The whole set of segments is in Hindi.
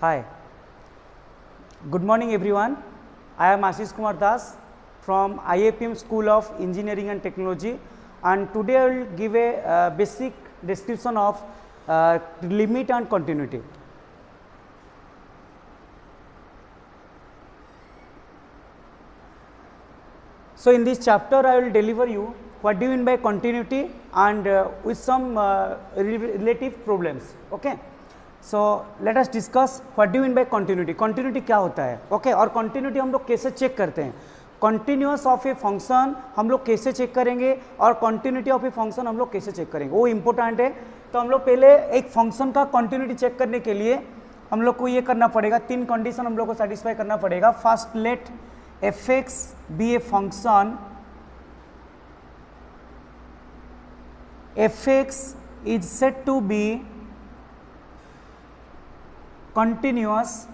Hi, good morning everyone. I am Ashish Kumar Das from IAPM School of Engineering and Technology, and today I will give a basic description of limit and continuity. So in this chapter I will deliver you what do you mean by continuity and with some relative problems. Okay. So let us discuss what do you mean by continuity. Continuity क्या होता है? Okay, और continuity हम लोग कैसे चेक करते हैं? Continuous of a function हम लोग कैसे चेक करेंगे और continuity of a function हम लोग कैसे चेक करेंगे, वो इम्पोर्टेंट है. तो हम लोग पहले एक फंक्शन का continuity चेक करने के लिए हम लोग को ये करना पड़ेगा, तीन कंडीशन हम लोग को सेटिस्फाई करना पड़ेगा. First, let fx be a function, fx is said to be continuous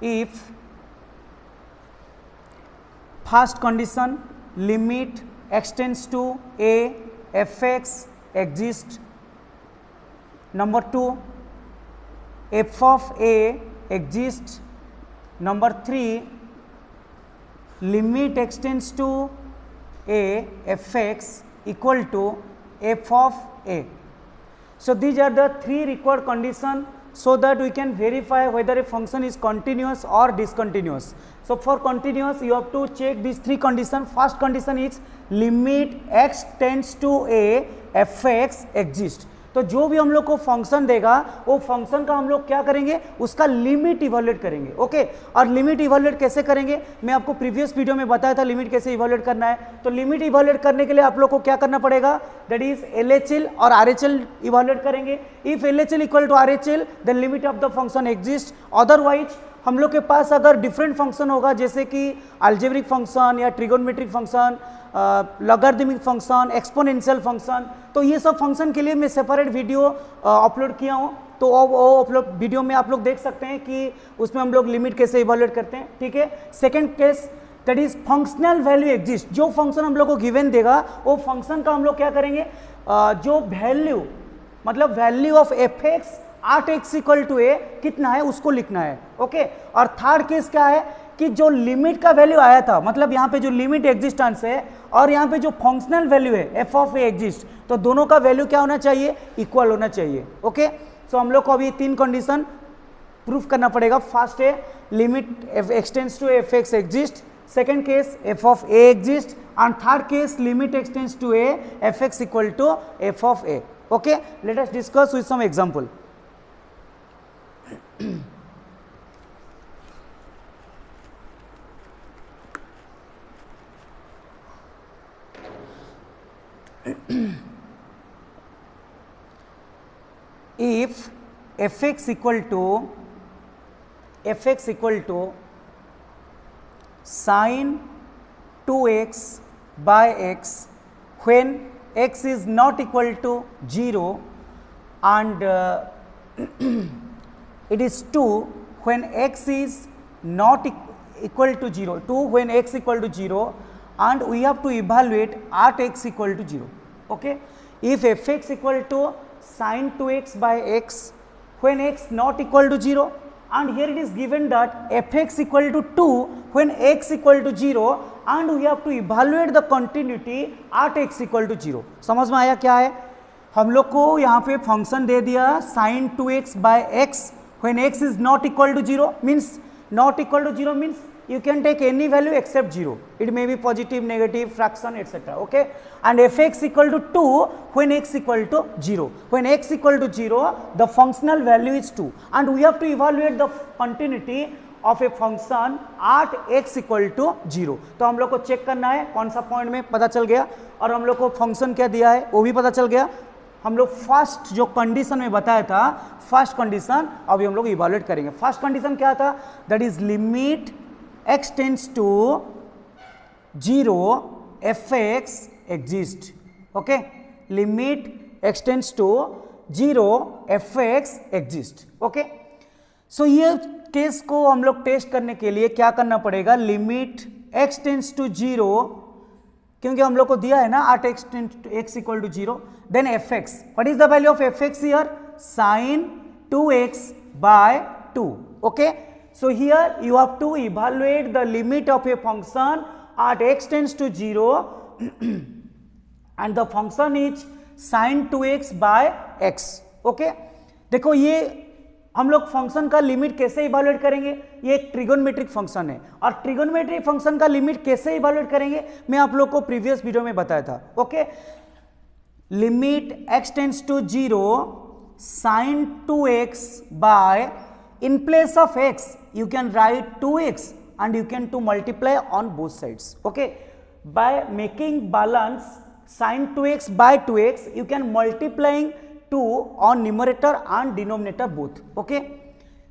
if first condition limit extends to a, fx exists. Number 2, f of a exists. Number 3, limit extends to a, fx equal to f of a. So these are the three required conditions so that we can verify whether a function is continuous or discontinuous. So for continuous you have to check these three conditions. First condition is limit x tends to a, fx exists. तो जो भी हम लोग को फंक्शन देगा वो फंक्शन का हम लोग क्या करेंगे, उसका लिमिट इवैल्यूएट करेंगे. ओके, और लिमिट इवैल्यूएट कैसे करेंगे, मैं आपको प्रीवियस वीडियो में बताया था लिमिट कैसे इवैल्यूएट करना है. तो लिमिट इवैल्यूएट करने के लिए आप लोग को क्या करना पड़ेगा, दैट इज LHL और RHL इवैल्यूएट करेंगे. If LHL equal to RHL then limit of the function exist. Otherwise हम लोग के पास अगर डिफरेंट फंक्शन होगा जैसे कि अलजेब्रिक फंक्शन या trigonometric function, logarithmic function, exponential function, तो ये सब फंक्शन के लिए मैं सेपरेट वीडियो अपलोड किया हूँ. तो वो अपलोड वीडियो में आप लोग देख सकते हैं कि उसमें हम लोग लिमिट कैसे इवैल्यूएट करते हैं. ठीक है. Second case that is functional value exist. जो फंक्शन हम लोग को गिवन देगा वो फंक्शन का हम लोग क्या करेंगे, जो वैल्यू मतलब value of fx at x equal to a कितना है उसको लिखना है. ओके. और थर्ड केस क्या है कि जो लिमिट का वैल्यू आया था, मतलब यहाँ पे जो लिमिट एग्जिस्टेंस है और यहाँ पे जो फंक्शनल वैल्यू है f ऑफ a एग्जिस्ट, तो दोनों का वैल्यू क्या होना चाहिए, इक्वल होना चाहिए. ओके. सो हम लोग को अभी तीन कंडीशन प्रूफ करना पड़ेगा. फर्स्ट है limit x tends to fx exist, second case f of a exist, and third case limit x tends to a, fx equal to f of a. Okay. Let us discuss with some example. If fx equal to sin 2x by x when x is not equal to 0 and it is 2 when x is not equal to 0, 2 when x equal to 0, and we have to evaluate at x equal to 0. Okay. If fx equal to sin 2x by x when x not equal to 0, and here it is given that fx equal to 2 when x equal to 0, and we have to evaluate the continuity at x equal to 0. समझ में आया क्या है, हम लोग को यहाँ पे फंक्शन दे दिया sin 2x by x when x is not equal to 0, means not equal to 0 means you can take any value except 0. It may be positive, negative, fraction, etc. Okay. And fx equal to 2 when x equal to 0. When x equal to 0, the functional value is 2. And we have to evaluate the continuity of a function at x equal to 0. तो हम लोग को चेक करना है कौन सा पॉइंट में, पता चल गया. और हम लोग को फंक्शन क्या दिया है वो भी पता चल गया. हम लोग फर्स्ट जो कंडीशन में बताया था, फर्स्ट कंडीशन अभी हम लोग इवैल्यूएट करेंगे. फर्स्ट कंडीशन क्या था, that is limit x tends to 0 fx exist. Okay. Limit x tends to 0 fx exist. Okay. So ये केस को हम लोग टेस्ट करने के लिए क्या करना पड़ेगा, लिमिट x tends to 0, क्योंकि हम लोग को दिया है ना at x equal to 0, then fx, what is the value of fx here, sin 2x by 2. Okay, so here you have to evaluate the limit of a function at x tends to 0 and the function is sin 2x by x. Okay, देखो ये हम लोग फंक्शन का लिमिट कैसे इवैल्यूएट करेंगे, ये एक ट्रिगोनोमेट्रिक फंक्शन है और ट्रिगोनोमेट्रिक फंक्शन का लिमिट कैसे इवैल्यूएट करेंगे मैं आप लोग को प्रीवियस वीडियो में बताया था. Okay, limit x tends to 0 sin 2x by, in place of x you can write 2x and you can to multiply on both sides. Okay, by making balance sin 2x by 2x you can multiplying 2 on numerator and denominator both. Okay,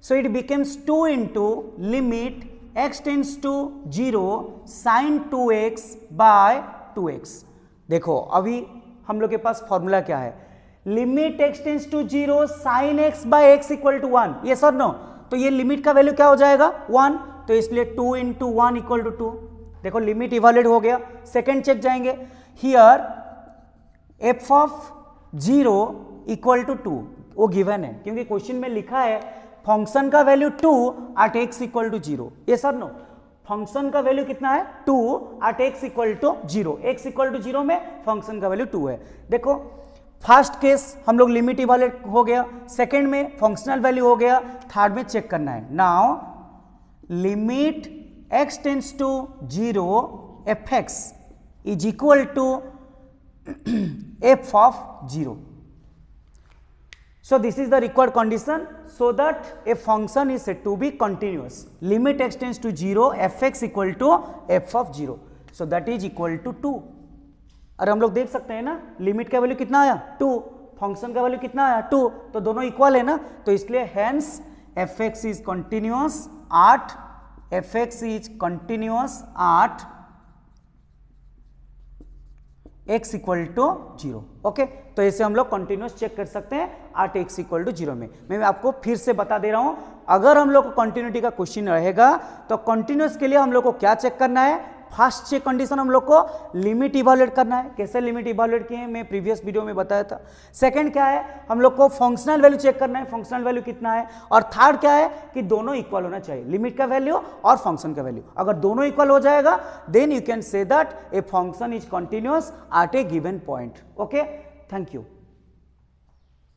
so it becomes 2 into limit x tends to 0 sin 2x by 2x. देखो अभी हम लोग के पास फॉर्मूला क्या है, limit x tends to 0 sin x by x equal to 1. Yes और नो, तो ये लिमिट का वैल्यू क्या हो जाएगा 1, तो इसलिए 2 इंटू 1 इक्वल टू 2. देखो लिमिट इवैल्यूएट हो गया. सेकंड चेक जाएंगे, here f of 0 equal to 2 वो गिवन है क्योंकि क्वेश्चन में लिखा है फंक्शन का value 2 at x equal to 0. Yes और नो, फंक्शन का वैल्यू कितना है 2 at x equal to 0. x equal to 0 में फंक्शन का वैल्यू 2 है. देखो फर्स्ट केस हम लोग लिमिट इवैल्यूएट हो गया, सेकंड में फंक्शनल वैल्यू हो गया, थर्ड में चेक करना है. Now limit x tends to 0 fx is equal to f of 0. So this is the required condition so that a function is said to be continuous. Limit x tends to 0 fx equal to f of 0. So that is equal to 2. और हम लोग देख सकते हैं ना लिमिट का वैल्यू कितना आया 2, फंक्शन का वैल्यू कितना आया 2, तो दोनों इक्वल है ना, तो इसलिए hence fx is continuous at x equal to 0. Okay, तो ऐसे हम लोग कंटिन्यूस चेक कर सकते हैं एट x इक्वल टू 0 में. मैं आपको फिर से बता दे रहा हूं, अगर हम लोग को कंटिन्यूटी का क्वेश्चन रहेगा तो कंटिन्यूस के लिए हम लोग को क्या चेक करना है, फर्स्ट चेक कंडीशन हम लोग को लिमिट इवैल्यूएट करना है. कैसे लिमिट इवैल्यूएट किए मैं प्रीवियस वीडियो में बताया था. सेकंड क्या है, हम लोग को फंक्शनल वैल्यू चेक करना है, फंक्शनल वैल्यू कितना है. और थर्ड क्या है कि दोनों इक्वल होना चाहिए, लिमिट का वैल्यू और फंक्शन का वैल्यू. अगर दोनों इक्वल हो जाएगा then you can say that a function is continuous at a given point. Okay, thank you.